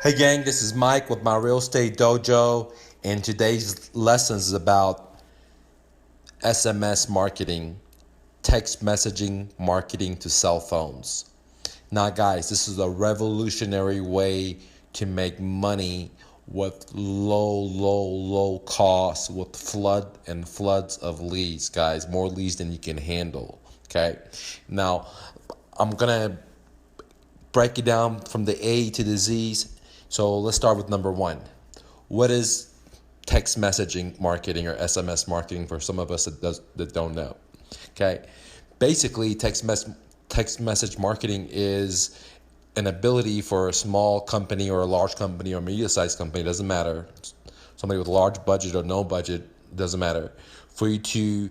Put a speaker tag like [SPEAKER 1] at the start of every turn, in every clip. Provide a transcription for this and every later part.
[SPEAKER 1] Hey gang, this is Mike with MyRealEstateDojo, and today's lesson is about SMS marketing, text messaging marketing to cell phones. Now guys, this is a revolutionary way to make money with low cost, with floods of leads, guys. More leads than you can handle. Okay. Now, I'm gonna break it down from the A to the Z's. So let's start with number one. What is text messaging marketing or SMS marketing for some of us that don't know? Okay. Basically, text message marketing is an ability for a small company or a large company or medium-sized company, doesn't matter. Somebody with a large budget or no budget, doesn't matter. For you to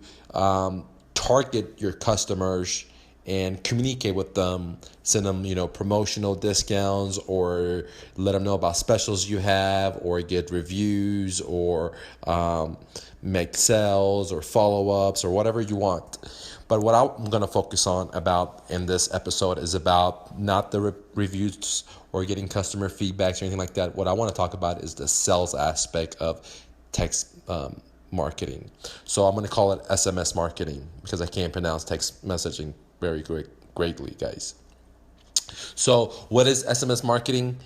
[SPEAKER 1] target your customers and communicate with them, send them, promotional discounts, or let them know about specials you have, or get reviews, or make sales, or follow-ups, or whatever you want. But what I'm going to focus on about in this episode is about not the reviews or getting customer feedbacks or anything like that. What I want to talk about is the sales aspect of text marketing. So I'm going to call it SMS marketing because I can't pronounce text messaging very greatly, guys. So what is SMS marketing?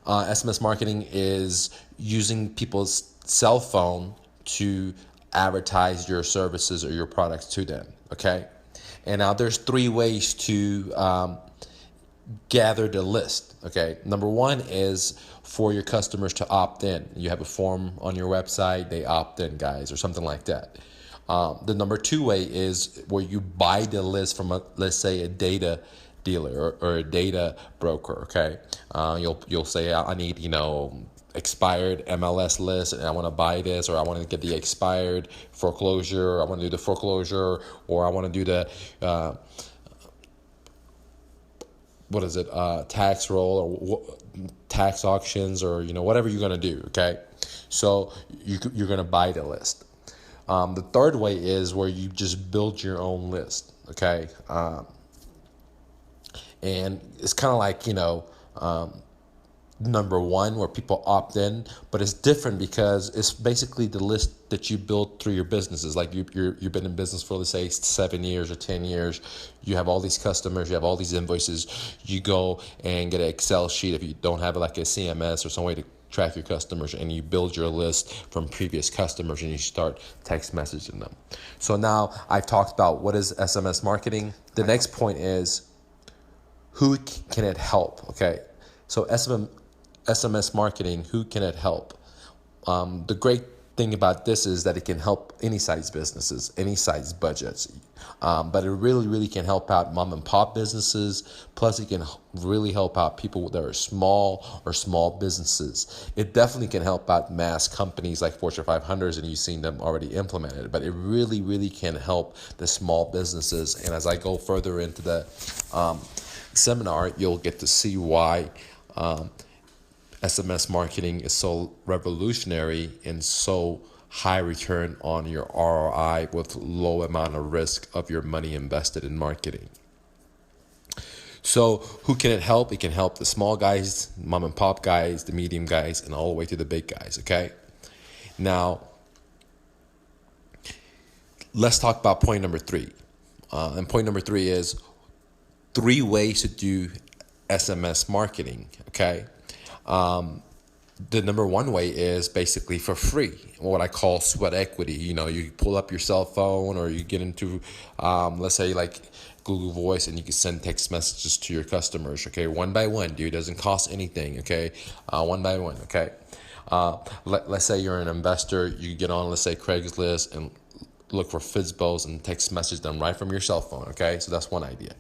[SPEAKER 1] SMS marketing is using people's cell phone to advertise your services or your products to them. Okay. And now there's three ways to gather the list. Okay. Number one is for your customers to opt in. You have a form on your website, they opt in, guys, or something like that. The number two way is where you buy the list from let's say a data dealer or a data broker. Okay. You'll say, I need, expired MLS list and I want to buy this, or I want to get the expired foreclosure, or I want to do the foreclosure, or I want to do the tax roll, or tax auctions, or whatever you're going to do. Okay. So you're going to buy the list. The third way is where you just build your own list. Okay. And it's kind of like, number one, where people opt in, but it's different because it's basically the list that you build through your businesses. Like you've been in business for, let's say, 7 years or 10 years. You have all these customers, you have all these invoices. You go and get an Excel sheet if you don't have like a CMS or some way to track your customers, and you build your list from previous customers and you start text messaging them. So now I've talked about what is SMS marketing. The next point is who can it help? Okay. So SMS marketing, who can it help? The great thing about this is that it can help any size businesses, any size budgets. But it really can help out mom and pop businesses. Plus, it can really help out people that are small or small businesses. It definitely can help out mass companies like Fortune 500s, and you've seen them already implemented. But it really can help the small businesses. And as I go further into the seminar, you'll get to see why SMS marketing is so revolutionary and so high return on your ROI with low amount of risk of your money invested in marketing. So who can it help? It can help the small guys, mom and pop guys, the medium guys, and all the way to the big guys. Okay. Now, let's talk about point number three. And point number three is 3 ways to do SMS marketing. Okay. The number one way is basically for free, what I call sweat equity. You pull up your cell phone, or you get into, let's say, like Google Voice, and you can send text messages to your customers. Okay, one by one, dude. Doesn't cost anything. Okay, one by one. Okay, let's say you're an investor. You get on, let's say, Craigslist, and look for FSBOs and text message them right from your cell phone. Okay, so that's one idea.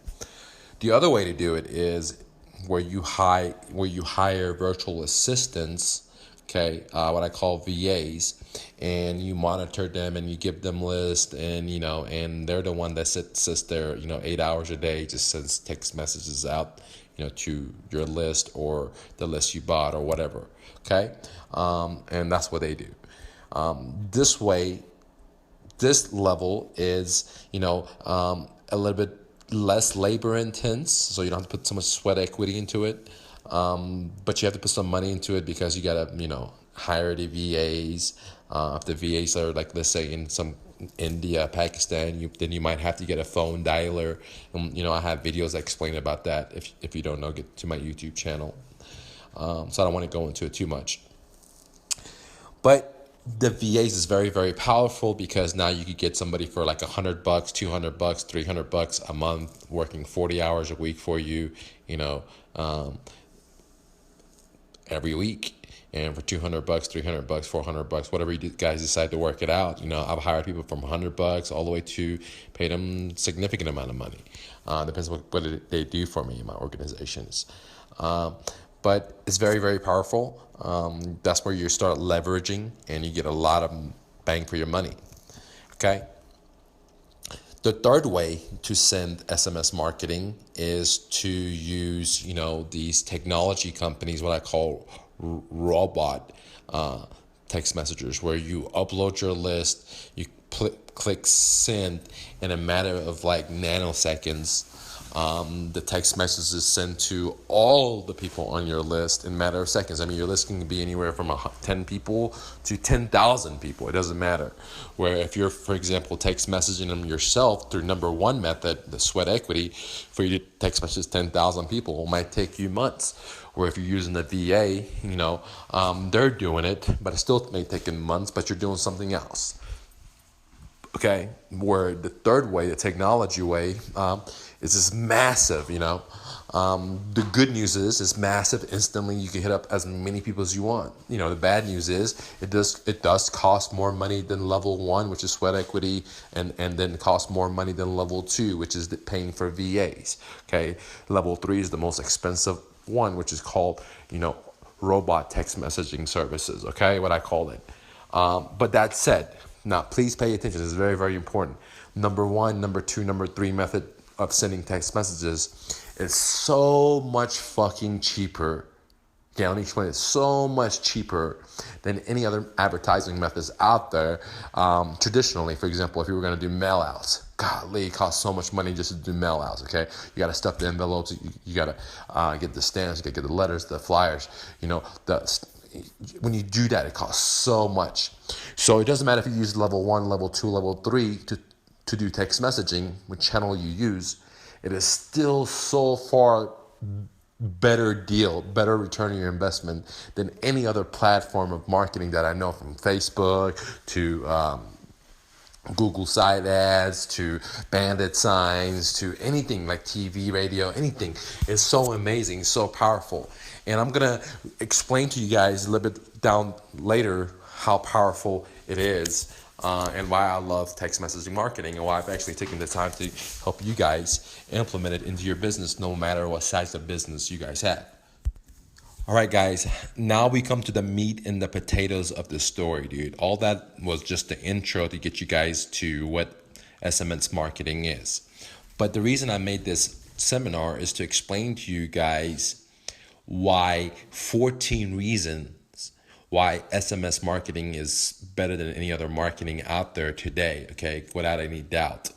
[SPEAKER 1] The other way to do it is where you hire virtual assistants, okay, what I call VAs, and you monitor them and you give them lists, and and they're the one that sits there 8 hours a day, just sends text messages out to your list or the list you bought or whatever. Okay, and that's what they do. This way, this level is a little bit less labor intense, so you don't have to put so much sweat equity into it. But you have to put some money into it because you gotta, hire the VAs. If the VAs are like, let's say in some India, Pakistan, then you might have to get a phone dialer. And, I have videos that explain about that. If you don't know, get to my YouTube channel. So I don't want to go into it too much. But the VAs is very, very powerful because now you could get somebody for like $100, $200, $300 a month, working 40 hours a week for you, every week. And for $200, $300, $400, whatever you guys decide to work it out, I've hired people from $100 all the way to pay them significant amount of money. Depends on what they do for me in my organizations. But it's very, very powerful. That's where you start leveraging and you get a lot of bang for your money. Okay. The third way to send SMS marketing is to use, these technology companies, what I call robot text messengers, where you upload your list, you click send, in a matter of like nanoseconds. The text message is sent to all the people on your list in a matter of seconds. I mean, your list can be anywhere from 10 people to 10,000 people. It doesn't matter. Where if you're, for example, text messaging them yourself through number one method, the sweat equity, for you to text message 10,000 people, it might take you months. Where if you're using the VA, they're doing it, but it still may take months, but you're doing something else. Okay, where the third way, the technology way, is this massive, the good news is it's massive. Instantly, you can hit up as many people as you want. The bad news is it does cost more money than level one, which is sweat equity, and then cost more money than level two, which is paying for VAs. Okay, level three is the most expensive one, which is called, robot text messaging services. Okay, what I call it. But that said, now please pay attention. It's very, very important. Number one, number two, number three method of sending text messages is so much fucking cheaper. Okay, let me explain it. So much cheaper than any other advertising methods out there. Traditionally, for example, if you were going to do mail outs, golly, it costs so much money just to do mail outs. Okay, you got to stuff the envelopes, you got to get the stamps, you got to get the letters, the flyers. When you do that, it costs so much. So it doesn't matter if you use level one, level two, level three to do text messaging, which channel you use, it is still so far better deal, better return on your investment than any other platform of marketing that I know, from Facebook to Google site ads to bandit signs to anything like TV, radio, anything. It's so amazing, so powerful. And I'm going to explain to you guys a little bit down later how powerful it is. And why I love text messaging marketing, and why I've actually taken the time to help you guys implement it into your business, no matter what size of business you guys have. All right, guys, now we come to the meat and the potatoes of the story, dude. All that was just the intro to get you guys to what SMS marketing is. But the reason I made this seminar is to explain to you guys why 14 reasons why SMS marketing is better than any other marketing out there today, okay, without any doubt.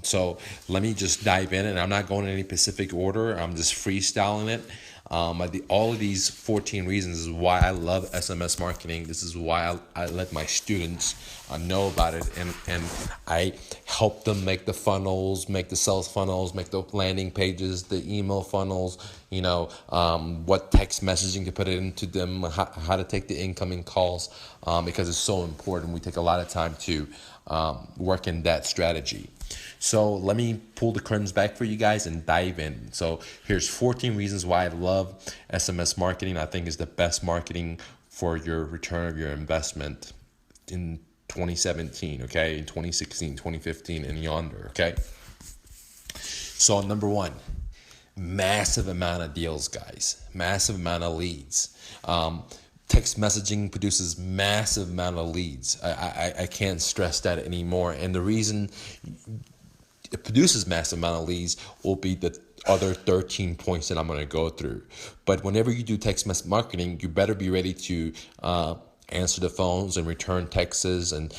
[SPEAKER 1] So let me just dive in, and I'm not going in any specific order. I'm just freestyling it. All of these 14 reasons is why I love SMS marketing. This is why I let my students know about it, and I help them make the funnels, make the sales funnels, make the landing pages, the email funnels, what text messaging to put it into them, how to take the incoming calls, because it's so important. We take a lot of time to work in that strategy. So let me pull the curtains back for you guys and dive in. So here's 14 reasons why I love SMS marketing. I think is the best marketing for your return of your investment in 2017, okay, in 2016, 2015, and yonder, okay? So number one, massive amount of deals, guys, massive amount of leads. Text messaging produces massive amount of leads. I can't stress that anymore. And the reason it produces massive amount of leads will be the other 13 points that I'm going to go through. But whenever you do text message marketing, you better be ready to answer the phones and return texts and,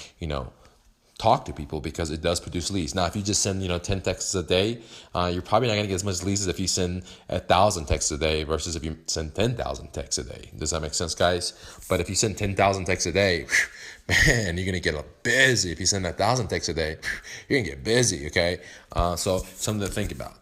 [SPEAKER 1] talk to people because it does produce leads. Now, if you just send 10 texts a day, you're probably not going to get as much leads as if you send 1,000 texts a day versus if you send 10,000 texts a day. Does that make sense, guys? But if you send 10,000 texts a day, man, you're going to get busy. If you send 1,000 texts a day, you're going to get busy, okay? So something to think about.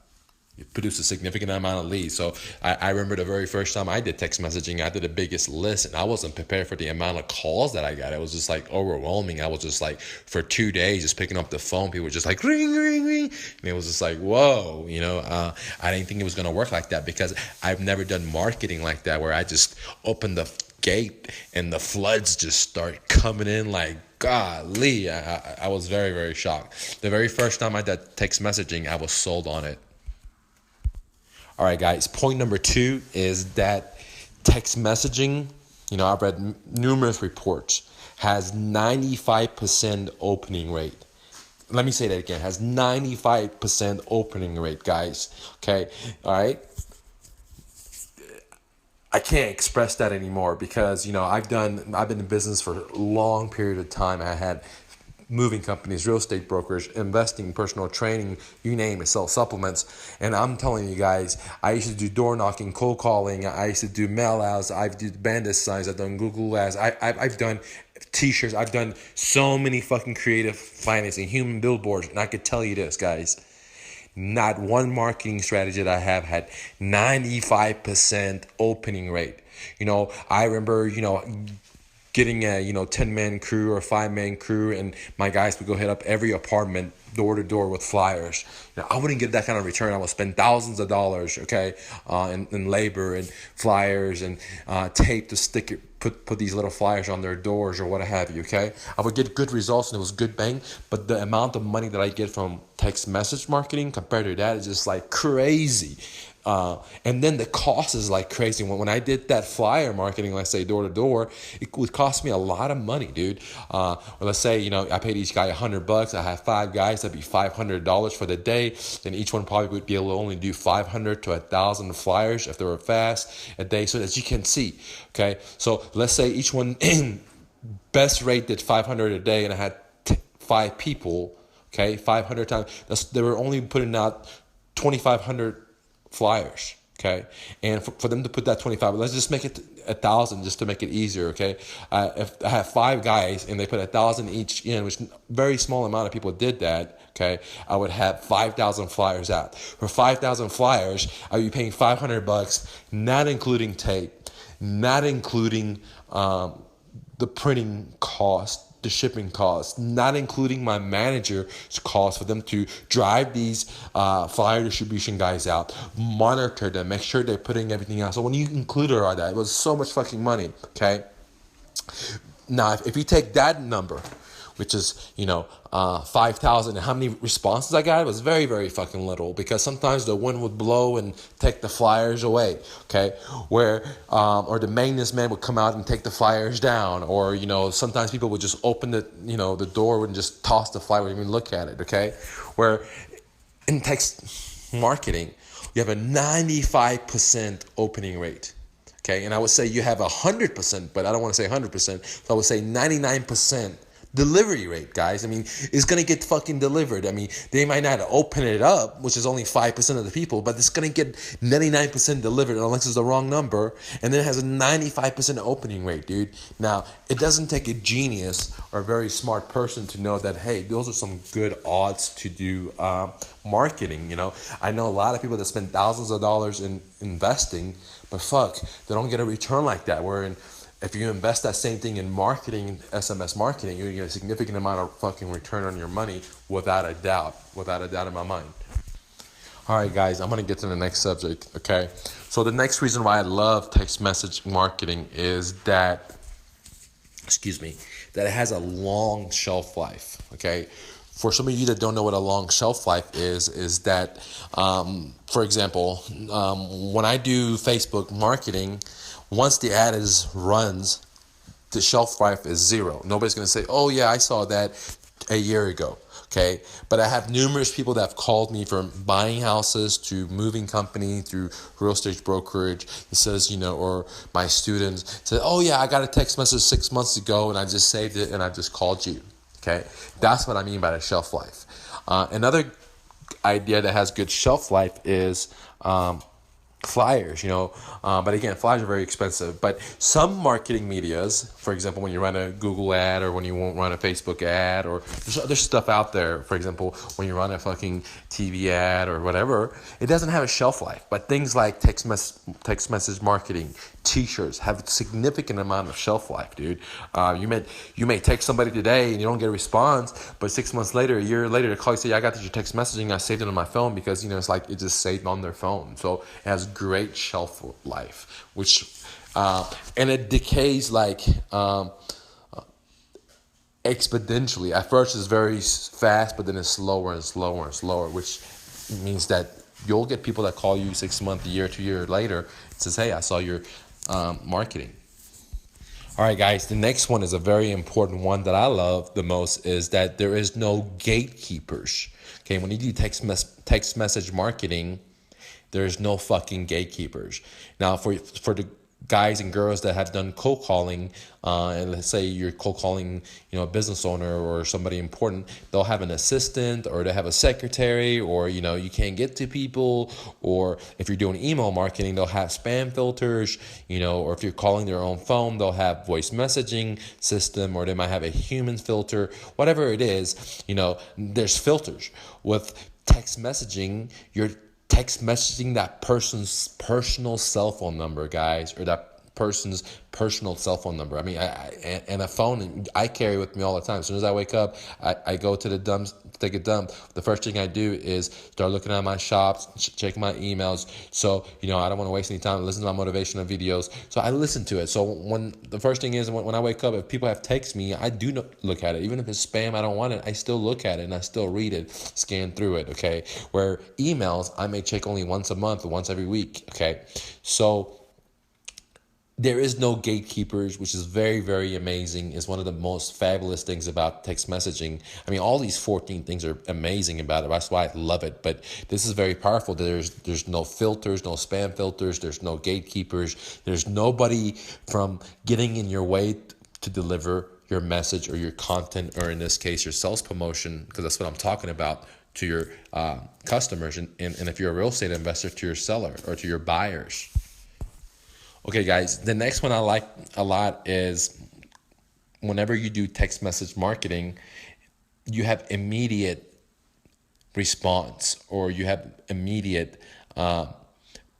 [SPEAKER 1] It produced a significant amount of leads. So I remember the very first time I did text messaging, I did the biggest list, and I wasn't prepared for the amount of calls that I got. It was just like overwhelming. I was just like, for 2 days, just picking up the phone, people were just like, ring, ring, ring. And it was just like, whoa, I didn't think it was going to work like that because I've never done marketing like that where I just open the gate and the floods just start coming in like, golly. I was very, very shocked. The very first time I did text messaging, I was sold on it. All right, guys, point number 2 is that text messaging, I've read numerous reports, has 95% opening rate. Let me say that again, has 95% opening rate, guys. Okay, all right. I can't express that anymore because, I've been in business for a long period of time. I had moving companies, real estate brokers, investing, personal training, you name it, sell supplements. And I'm telling you guys, I used to do door knocking, cold calling. I used to do mail outs. I've done bandit signs. I've done Google ads. I've done t-shirts. I've done so many fucking creative financing, human billboards. And I could tell you this, guys, not one marketing strategy that I have had 95% opening rate. I remember, getting a 10-man crew or 5-man crew, and my guys would go hit up every apartment door to door with flyers. I wouldn't get that kind of return. I would spend thousands of dollars, okay, in labor and flyers and tape to stick it, put these little flyers on their doors or what have you, okay? I would get good results and it was good bang, but the amount of money that I get from text message marketing compared to that is just like crazy. And then the cost is like crazy. When I did that flyer marketing, let's say door to door, it would cost me a lot of money, dude. Well, let's say, I paid each guy $100. I have 5 guys, that'd be $500 for the day. Then each one probably would be able to only do 500 to 1,000 flyers if they were fast a day. So as you can see, okay. So let's say each one best rate did 500 a day, and I had 5 people, okay, 500 times. They were only putting out 2,500 flyers, okay, and for them to put that 25, let's just make it 1,000 just to make it easier, okay. If I have 5 guys and they put 1,000 each in, which very small amount of people did that, okay, I would have 5,000 flyers out. For 5,000 flyers, I would be paying $500, not including tape, not including the printing cost, the shipping costs, not including my manager's cost for them to drive these flyer distribution guys out, monitor them, make sure they're putting everything out. So when you include all that, it was so much fucking money, okay? Now, if you take that number, which is, 5,000, and how many responses I got, it was very, very fucking little, because sometimes the wind would blow and take the flyers away, okay, or the maintenance man would come out and take the flyers down, or, sometimes people would just open the door and just toss the flyer, wouldn't even look at it, okay, where in text marketing, you have a 95% opening rate. Okay, and I would say you have 100%, but I don't want to say 100%, so I would say 99% delivery rate, guys. I mean, it's going to get fucking delivered. I mean, they might not open it up, which is only 5% of the people, but it's going to get 99% delivered unless it's the wrong number, and then it has a 95% opening rate, dude. Now, it doesn't take a genius or a very smart person to know that, hey, those are some good odds to do marketing, I know a lot of people that spend thousands of dollars in investing, but fuck, they don't get a return like that, if you invest that same thing in marketing, SMS marketing, you're going to get a significant amount of fucking return on your money without a doubt in my mind. All right, guys, I'm going to get to the next subject, okay? So the next reason why I love text message marketing is that it has a long shelf life, okay? For some of you that don't know what a long shelf life is that, for example, when I do Facebook marketing, once the ad runs, the shelf life is 0. Nobody's going to say, oh, yeah, I saw that a year ago, okay? But I have numerous people that have called me from buying houses to moving company through real estate brokerage. It says, or my students said, oh, yeah, I got a text message 6 months ago, and I just saved it, and I just called you. Okay, that's what I mean by the shelf life. Another idea that has good shelf life is flyers, but again, flyers are very expensive. But some marketing medias, for example, when you run a Google ad or when you won't run a Facebook ad, or there's other stuff out there, for example, when you run a fucking TV ad or whatever, it doesn't have a shelf life. But things like text message marketing, t-shirts have a significant amount of shelf life, dude. You may text somebody today and you don't get a response, but 6 months later, a year later, they call you, say, I got your text messaging, I saved it on my phone, because it's like it just saved on their phone. So it has great shelf life, which and it decays like exponentially. At first it's very fast, but then it's slower and slower and slower, which means that you'll get people that call you 6 months, a year, 2 years later, and says, hey, I saw your marketing. All right, guys, the next one is a very important one that I love the most, is that there is no gatekeepers. Okay, when you do text message marketing, there's no fucking gatekeepers. Now, for the guys and girls that have done cold calling, and let's say you're cold calling, a business owner or somebody important, they'll have an assistant, or they have a secretary, or you can't get to people, or if you're doing email marketing, they'll have spam filters, or if you're calling their own phone, they'll have voice messaging system, or they might have a human filter. Whatever it is, there's filters. With text messaging, you're text messaging that person's personal cell phone number, guys, or that person's personal cell phone number. I mean, and a phone I carry with me all the time. As soon as I wake up, I go to the dump, take a dump. The first thing I do is start looking at my shops, check my emails. So, I don't want to waste any time. Listen to my motivational videos. So I listen to it. So when the first thing is, when I wake up, if people have texted me, I do look at it. Even if it's spam, I don't want it, I still look at it and I still read it, scan through it, okay? Where emails, I may check only once a month or once every week, okay? So there is no gatekeepers, which is very, very amazing. It's one of the most fabulous things about text messaging. I mean, all these 14 things are amazing about it. That's why I love it. But this is very powerful. There's no filters, no spam filters. There's no gatekeepers. There's nobody from getting in your way to deliver your message or your content, or in this case, your sales promotion, because that's what I'm talking about, to your customers. And if you're a real estate investor, to your seller or to your buyers. Okay, guys, the next one I like a lot is whenever you do text message marketing, you have immediate response, or you have immediate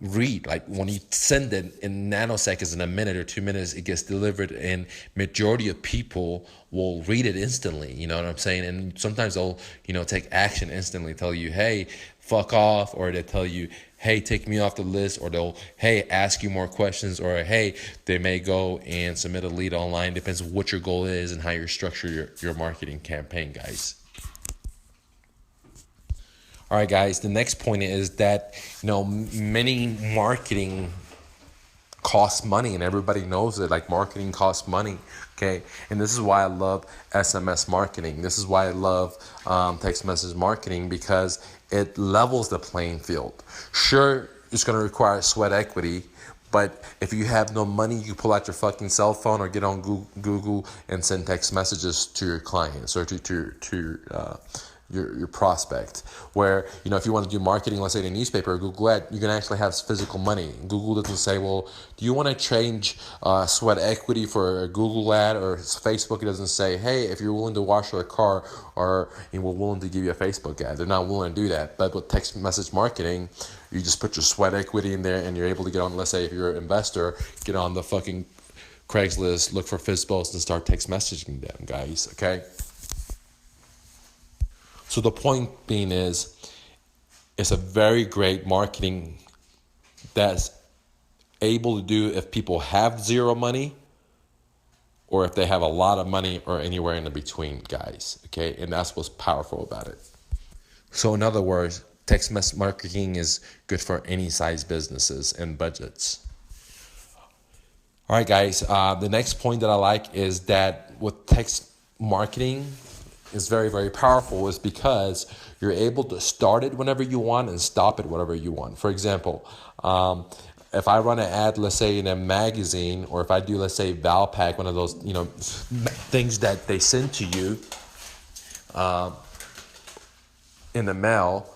[SPEAKER 1] read. Like when you send it in nanoseconds, in a minute or 2 minutes, it gets delivered, and majority of people will read it instantly. You know what I'm saying? And sometimes they'll, take action instantly, tell you, hey, fuck off, or they tell you, hey, take me off the list, or they'll, hey, ask you more questions, or hey, they may go and submit a lead online. Depends on what your goal is and how you structure your marketing campaign, guys. All right, guys, the next point is that, many marketing costs money, and everybody knows it. Like, marketing costs money, okay? And this is why I love SMS marketing. This is why I love text message marketing, because it levels the playing field. Sure, it's going to require sweat equity, but if you have no money, you pull out your fucking cell phone or get on Google and send text messages to your clients or to your prospect. Where, if you want to do marketing, let's say in a newspaper or Google ad, you can actually have physical money. Google doesn't say, well, do you want to change sweat equity for a Google ad? Or Facebook, it doesn't say, hey, if you're willing to wash your car, or we're willing to give you a Facebook ad. They're not willing to do that. But with text message marketing, you just put your sweat equity in there, and you're able to get on, let's say if you're an investor, get on the fucking Craigslist, look for FISBOs, and start text messaging them, guys, okay? So the point being is, it's a very great marketing that's able to do if people have zero money, or if they have a lot of money, or anywhere in the between, guys, okay? And that's what's powerful about it. So in other words, text message marketing is good for any size businesses and budgets. All right, guys, the next point that I like is that with text marketing, is very, very powerful, is because you're able to start it whenever you want and stop it whenever you want. For example, if I run an ad, let's say in a magazine, or if I do, let's say Valpak, one of those, things that they send to you, in the mail.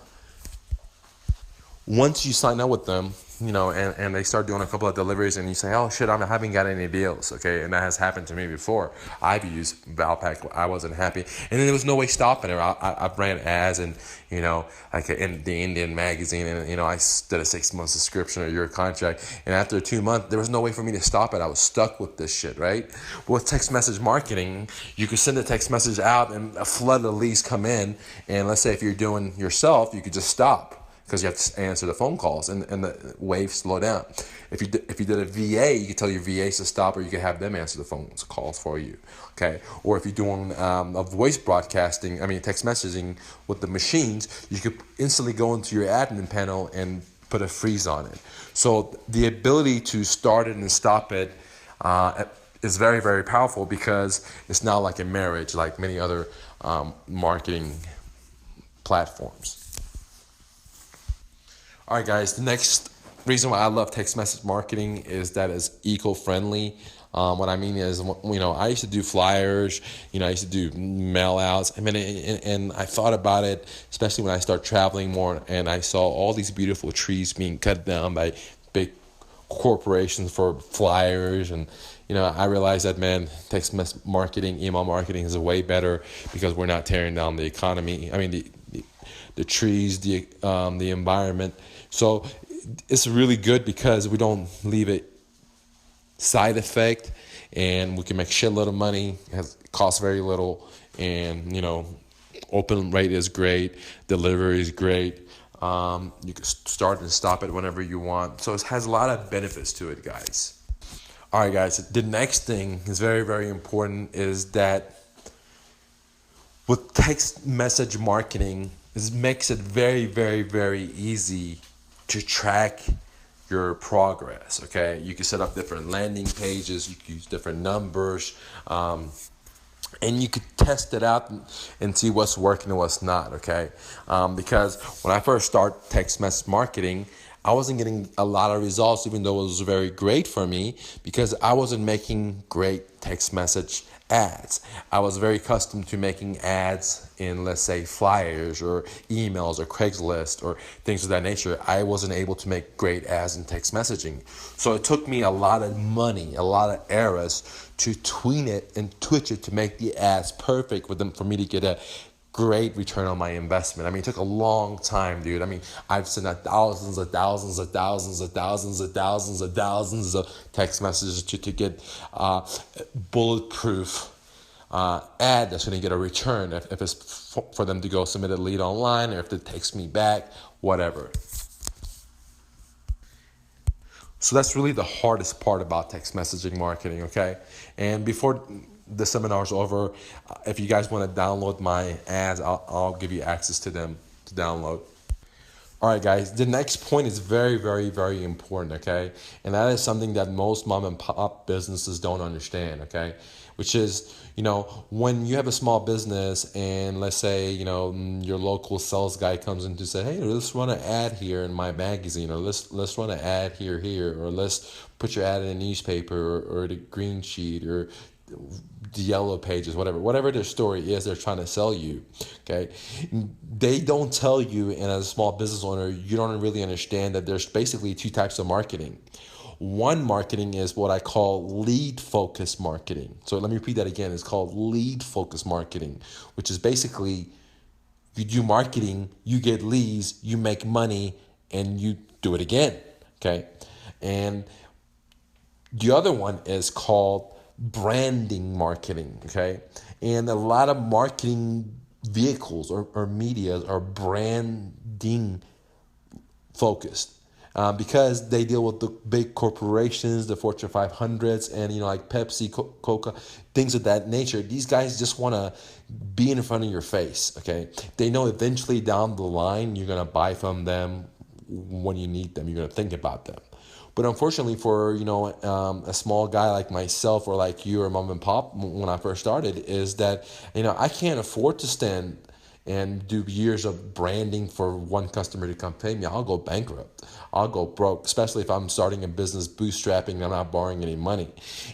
[SPEAKER 1] Once you sign up with them, and they start doing a couple of deliveries, and you say, oh shit, I haven't got any deals, okay? And that has happened to me before. I've used Valpak, I wasn't happy, and then there was no way stopping it. I ran ads, and like in the Indian magazine, and I did a 6-month subscription or year contract, and after 2 months, there was no way for me to stop it. I was stuck with this shit, right? But with text message marketing, you could send a text message out, and a flood of leads come in, and let's say if you're doing yourself, you could just stop, because you have to answer the phone calls, and the waves slow down. If you did a VA, you could tell your VAs to stop, or you could have them answer the phone calls for you, okay? Or if you're doing a voice broadcasting, text messaging with the machines, you could instantly go into your admin panel and put a freeze on it. So the ability to start it and stop it is very, very powerful, because it's not like a marriage, like many other marketing platforms. All right, guys, the next reason why I love text message marketing is that it's eco-friendly. What I mean is, I used to do flyers, I used to do mail outs. And I thought about it, especially when I started traveling more, and I saw all these beautiful trees being cut down by big corporations for flyers. And, I realized that, man, text message marketing, email marketing is way better, because we're not tearing down the economy. The trees, the environment. So it's really good, because we don't leave it side effect, and we can make shitload of money. It costs very little, and open rate is great, delivery is great. You can start and stop it whenever you want. So it has a lot of benefits to it, guys. All right, guys. The next thing is very, very important, is that with text message marketing, it makes it very, very, very easy to track your progress, okay? You can set up different landing pages, you can use different numbers, and you could test it out and see what's working and what's not, okay? Because when I first started text message marketing, I wasn't getting a lot of results, even though it was very great for me, because I wasn't making great text message ads. I was very accustomed to making ads in, let's say, flyers or emails or Craigslist or things of that nature. I wasn't able to make great ads in text messaging. So it took me a lot of money, a lot of errors to tween it and twitch it to make the ads perfect for me to get a great return on my investment. It took a long time, dude. I've sent out thousands of text messages to get bulletproof ad that's going to get a return if it's for them to go submit a lead online, or if they text me back, whatever. So that's really the hardest part about text messaging marketing, okay? And before the seminar's over, if you guys want to download my ads, I'll give you access to them to download. All right, guys, the next point is very, very, very important, okay? And that is something that most mom and pop businesses don't understand, okay? Which is, when you have a small business, and let's say, your local sales guy comes in to say, hey, let's run an ad here in my magazine, or let's run an ad here, or let's put your ad in a newspaper, or the green sheet, or the yellow pages, whatever their story is they're trying to sell you, okay? They don't tell you, and as a small business owner, you don't really understand that there's basically two types of marketing. One marketing is what I call lead focused marketing. So let me repeat that again. It's called lead focused marketing, which is basically you do marketing, you get leads, you make money, and you do it again, okay? And the other one is called branding marketing, okay? And a lot of marketing vehicles or media are branding focused, because they deal with the big corporations, the Fortune 500s, and like Pepsi, Coca, things of that nature. These guys just want to be in front of your face, okay? They know eventually down the line you're going to buy from them when you need them. You're going to think about them. But unfortunately for, a small guy like myself, or like you, or mom and pop, when I first started, is that, I can't afford to stand and do years of branding for one customer to come pay me, I'll go bankrupt. I'll go broke, especially if I'm starting a business bootstrapping and I'm not borrowing any money,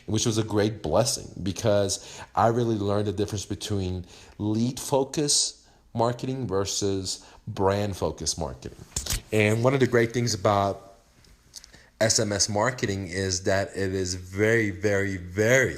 [SPEAKER 1] which was a great blessing because I really learned the difference between lead focus marketing versus brand focus marketing. And one of the great things about SMS marketing is that it is very, very, very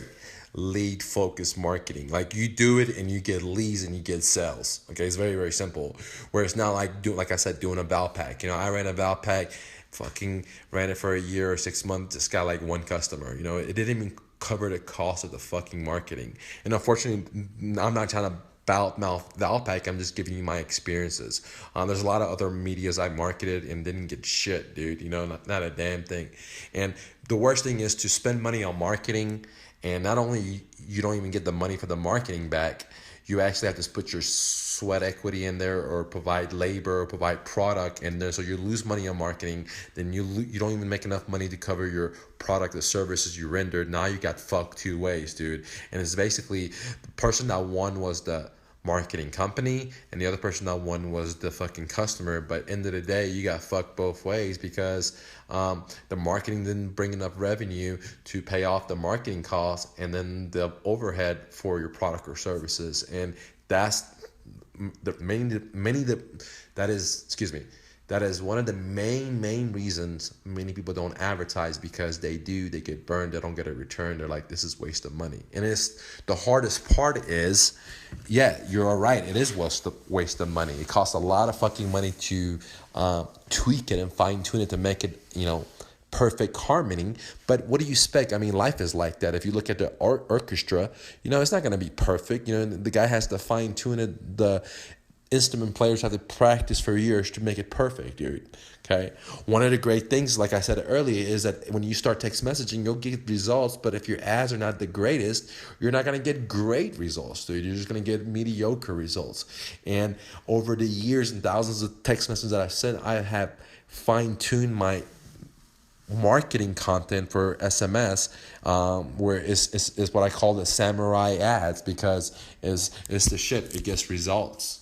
[SPEAKER 1] lead focused marketing. Like you do it and you get leads and you get sales. Okay, it's very, very simple. Where it's not like I said, doing a Valpak. I ran a Valpak, fucking ran it for a year or 6 months, just got like one customer. It didn't even cover the cost of the fucking marketing. And unfortunately, I'm not trying to mouth Valpak. I'm just giving you my experiences. There's a lot of other medias I marketed and didn't get shit, dude. Not a damn thing. And the worst thing is to spend money on marketing, and not only you don't even get the money for the marketing back, you actually have to put your sweat equity in there, or provide labor, or provide product in there. So you lose money on marketing, then you don't even make enough money to cover your product, the services you rendered. Now you got fucked two ways, dude. And it's basically the person that won was the marketing company, and the other person that won was the fucking customer. But end of the day, you got fucked both ways because the marketing didn't bring enough revenue to pay off the marketing costs and then the overhead for your product or services. And that's that is one of the main reasons many people don't advertise, because they get burned, they don't get a return. They're like, this is waste of money. And it's the hardest part is, yeah, you're all right, it is waste of money. It costs a lot of fucking money to tweak it and fine tune it to make it, perfect harmony. But what do you expect? I mean, life is like that. If you look at the orchestra, it's not going to be perfect. The guy has to fine tune it. The instrument players have to practice for years to make it perfect, dude. Okay. One of the great things, like I said earlier, is that when you start text messaging, you'll get results. But if your ads are not the greatest, you're not going to get great results, dude. You're just going to get mediocre results. And over the years and thousands of text messages that I've sent, I have fine-tuned my marketing content for SMS, where it's what I call the samurai ads, because it's the shit. It gets results.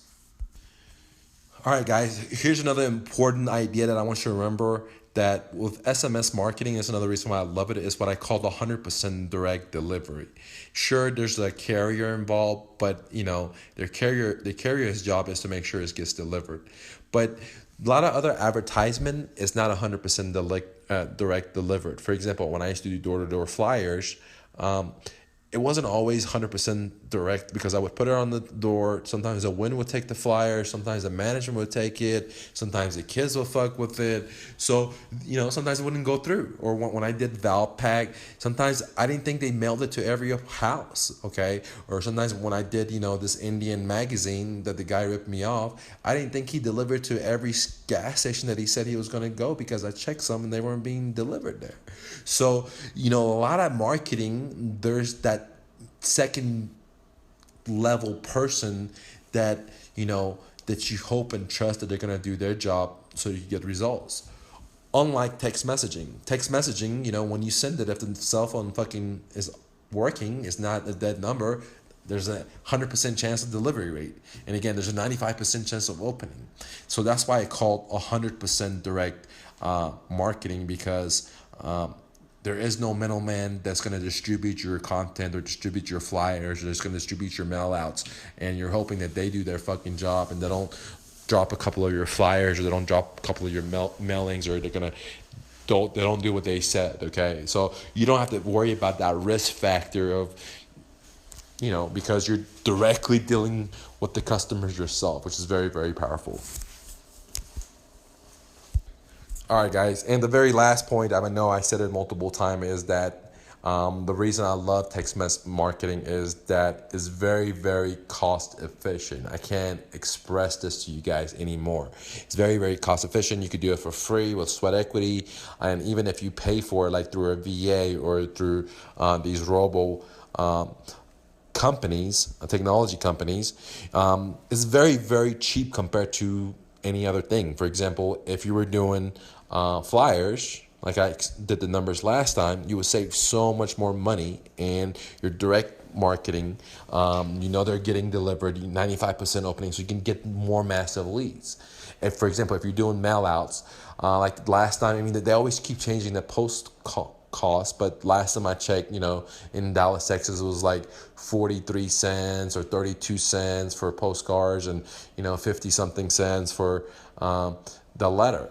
[SPEAKER 1] All right, guys, here's another important idea that I want you to remember, that with SMS marketing, is another reason why I love it, is what I call the 100% direct delivery. Sure, there's a carrier involved, but the carrier's job is to make sure it gets delivered. But a lot of other advertisement is not 100% direct delivered. For example, when I used to do door-to-door flyers, it wasn't always 100% direct, because I would put it on the door. Sometimes the wind would take the flyer. Sometimes the management would take it. Sometimes the kids would fuck with it. So, sometimes it wouldn't go through. Or when I did Valpak, sometimes I didn't think they mailed it to every house, okay? Or sometimes when I did, this Indian magazine that the guy ripped me off, I didn't think he delivered to every gas station that he said he was going to go, because I checked some and they weren't being delivered there. So, a lot of marketing, there's that second level person that that you hope and trust that they're going to do their job so you get results. Unlike text messaging, when you send it, if the cell phone fucking is working, it's not a dead number, there's a 100% chance of delivery rate. And again, there's a 95% chance of opening. So that's why I call 100% direct marketing, because there is no middleman that's going to distribute your content or distribute your flyers or that's going to distribute your mail outs. And you're hoping that they do their fucking job and they don't drop a couple of your flyers, or they don't drop a couple of your mailings, or they don't do what they said. Okay. So you don't have to worry about that risk factor of, because you're directly dealing with the customers yourself, which is very, very powerful. All right, guys. And the very last point, I know I said it multiple times, is that the reason I love text message marketing is that it's very, very cost efficient. I can't express this to you guys anymore. It's very, very cost efficient. You could do it for free with sweat equity. And even if you pay for it, like through a VA or through these robo companies, technology companies, it's very, very cheap compared to any other thing. For example, if you were doing flyers, like I did the numbers last time, you would save so much more money, and your direct marketing, they're getting delivered 95% opening, so you can get more massive leads. And for example, if you're doing mail outs, like last time, I mean, they always keep changing the cost, but last time I checked, in Dallas, Texas, it was like 43 cents or 32 cents for postcards, and 50 something cents for the letter.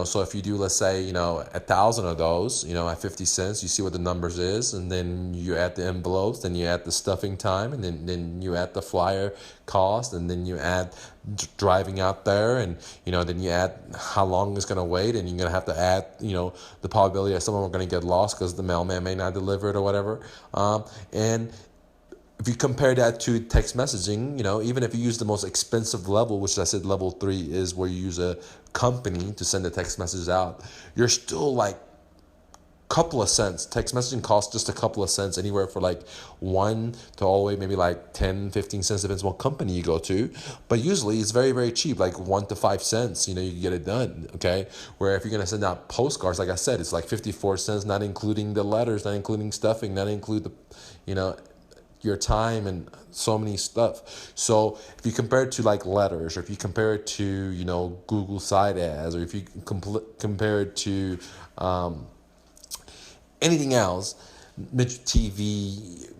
[SPEAKER 1] So if you do, let's say, 1,000 of those, at 50 cents, you see what the numbers is, and then you add the envelopes, then you add the stuffing time, and then you add the flyer cost, and then you add driving out there, and then you add how long it's going to wait, and you're going to have to add the probability that someone are going to get lost because the mailman may not deliver it or whatever. And if you compare that to text messaging, even if you use the most expensive level, which I said level 3 is where you use a company to send the text messages out, you're still like couple of cents. Text messaging costs just a couple of cents, anywhere for like 1 to all the way maybe like 10, 15 cents, depends what company you go to. But usually it's very, very cheap, like 1 to 5 cents, you can get it done, okay? Where if you're going to send out postcards, like I said, it's like 54 cents, not including the letters, not including stuffing, not include the, your time and so many stuff. So if you compare it to like letters, or if you compare it to, Google side ads, or if you compare it to, anything else, TV,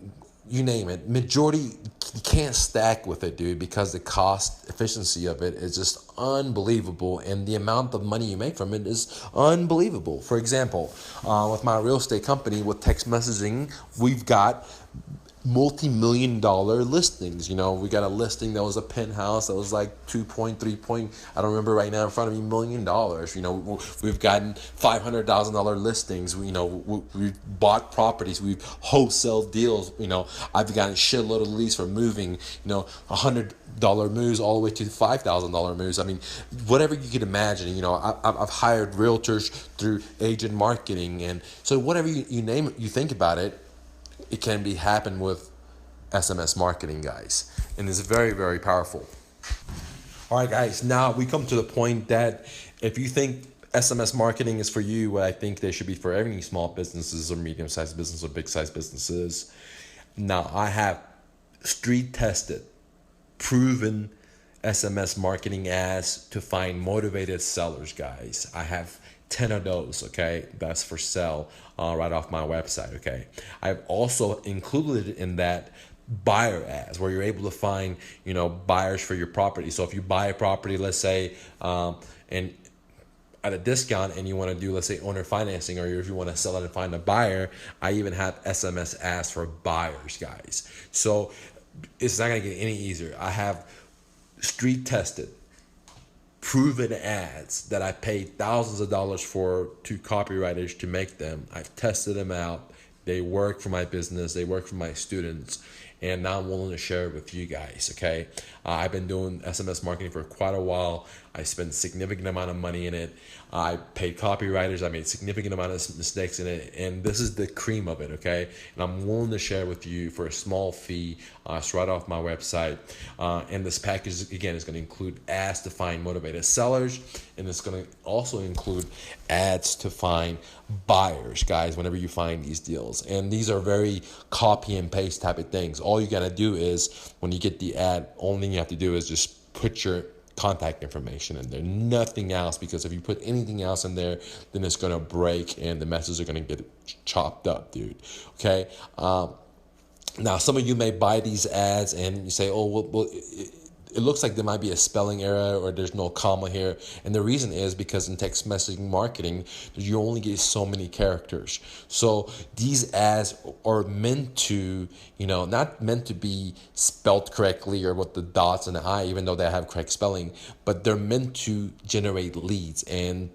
[SPEAKER 1] you name it, majority, you can't stack with it, dude, because the cost efficiency of it is just unbelievable, and the amount of money you make from it is unbelievable. For example, with my real estate company, with text messaging, we've got multi-million-dollar listings. We got a listing that was a penthouse that was like 2.3 I don't remember right now in front of me, $1 million. We've gotten $500,000 listings. We've bought properties. We've wholesale deals. I've gotten a shitload of leads for moving. $100 moves all the way to $5,000 moves. I mean, whatever you can imagine. I've hired realtors through agent marketing, and so whatever you name it, you think about it, it can be happen with SMS marketing, guys. And it's very, very powerful. All right, guys, now we come to the point that if you think SMS marketing is for you, what I think they should be for any small businesses or medium-sized business or big-sized businesses. Now, I have street tested, proven SMS marketing ads to find motivated sellers, guys. I have 10 of those, okay? That's for sale right off my website, okay? I've also included in that buyer ads, where you're able to find, buyers for your property. So if you buy a property, let's say, and at a discount, and you want to do, let's say, owner financing, or if you want to sell it and find a buyer, I even have SMS ads for buyers, guys. So it's not going to get any easier. I have street tested, proven ads that I paid thousands of dollars for to copywriters to make them. I've tested them out. They work for my business. They work for my students. And now I'm willing to share it with you guys, okay? I've been doing SMS marketing for quite a while. I spent a significant amount of money in it. I paid copywriters. I made a significant amount of mistakes in it. And this is the cream of it, okay? And I'm willing to share with you for a small fee. It's right off my website. And this package, again, is going to include ads to find motivated sellers. And it's going to also include ads to find buyers, guys, whenever you find these deals. And these are very copy and paste type of things. All you got to do is, when you get the ad, only thing you have to do is just put your contact information in there, nothing else, because if you put anything else in there, then it's going to break and the messages are going to get chopped up, dude. Okay. Now, some of you may buy these ads and you say, oh, well, it looks like there might be a spelling error or there's no comma here. And the reason is because in text messaging marketing, you only get so many characters. So these ads are meant to, not meant to be spelled correctly or with the dots and the I, even though they have correct spelling, but they're meant to generate leads and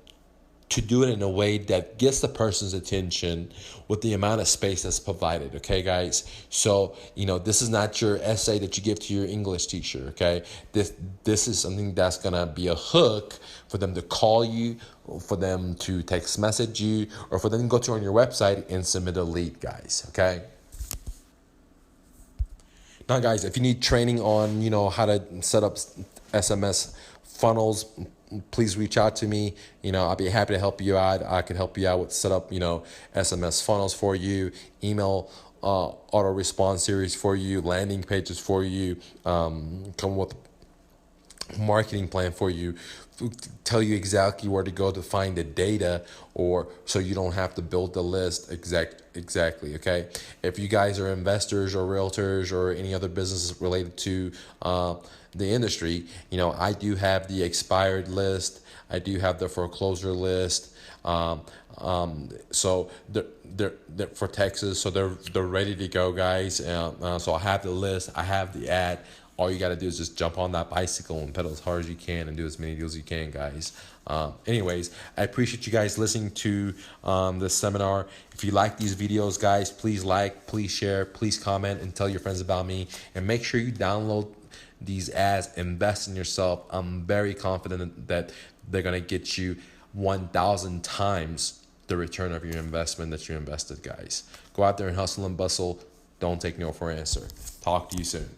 [SPEAKER 1] to do it in a way that gets the person's attention with the amount of space that's provided. Okay, guys? So, this is not your essay that you give to your English teacher. Okay, this is something that's going to be a hook for them to call you, for them to text message you, or for them to go to on your website and submit a lead, guys. Okay. Now, guys, if you need training on, how to set up SMS funnels, please reach out to me. I'll be happy to help you out. I could help you out with set up, SMS funnels for you, email auto response series for you, landing pages for you, come with marketing plan for you, tell you exactly where to go to find the data, or so you don't have to build the list exactly. Okay, if you guys are investors or realtors or any other businesses related to the industry, I do have the expired list, I do have the foreclosure list, so they're for Texas, so they're ready to go, guys. So I have the list, I have the ad. All you got to do is just jump on that bicycle and pedal as hard as you can and do as many deals as you can, guys. Anyways, I appreciate you guys listening to this seminar. If you like these videos, guys, please like, please share, please comment, and tell your friends about me. And make sure you download these ads, invest in yourself. I'm very confident that they're going to get you 1,000 times the return of your investment that you invested, guys. Go out there and hustle and bustle. Don't take no for an answer. Talk to you soon.